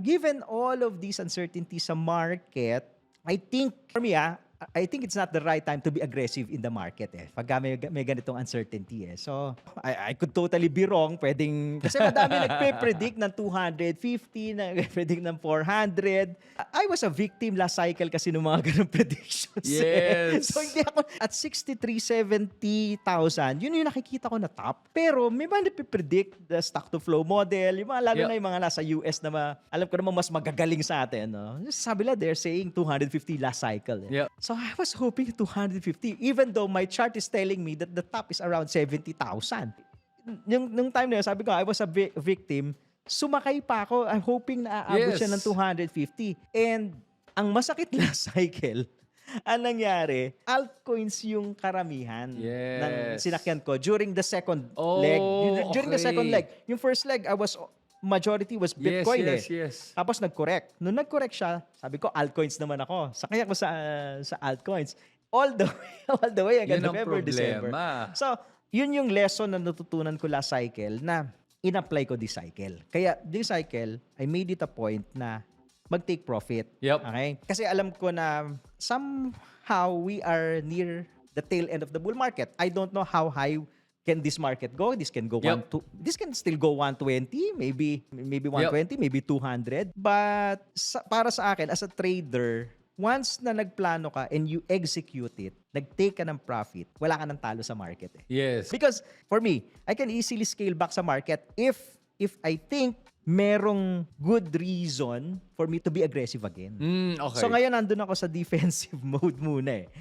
given all of these uncertainties sa market, I think, for me I think it's not the right time to be aggressive in the market pagka may ganitong uncertainty So, I could totally be wrong. Kasi madami nagpe-predict ng 250, nagpe-predict ng 400. I was a victim last cycle kasi ng mga ganong predictions. Yes. So, hindi ako at 63,70,000. Yun yung nakikita ko na top. Pero may mga nagpe-predict the stock to flow model. Yung mga lalo na yung mga nasa US na alam ko naman mas magagaling sa atin. No? Sabi lang, they're saying 250 last cycle. Yep. So I was hoping 250 even though my chart is telling me that the top is around 70,000. Nung time na yun, sabi ko, I was a victim. Sumakay pa ako. I'm hoping na aabot siya ng 250. And ang masakit na cycle, ang nangyari, altcoins yung karamihan ng sinakyan ko during the second leg. During the second leg. Yung first leg, majority was Bitcoin Yes. Tapos nag-correct. Nung nag-correct siya, sabi ko, altcoins naman ako. Sakay ako sa altcoins. All the way hanggang November, December. So, yun yung lesson na natutunan ko last cycle na in-apply ko this cycle. Kaya this cycle, I made it a point na mag-take profit. Yep. Okay? Kasi alam ko na somehow we are near the tail end of the bull market. I don't know how high can this market go. This can go this can still go 120, maybe 120, maybe 200. But para sa akin as a trader, once na nagplano ka and you execute it, nag-take ka ng profit, wala ka ng talo sa market Yes. Because for me, I can easily scale back sa market if I think merong good reason for me to be aggressive again. Okay. So ngayon nandun ako sa defensive mode muna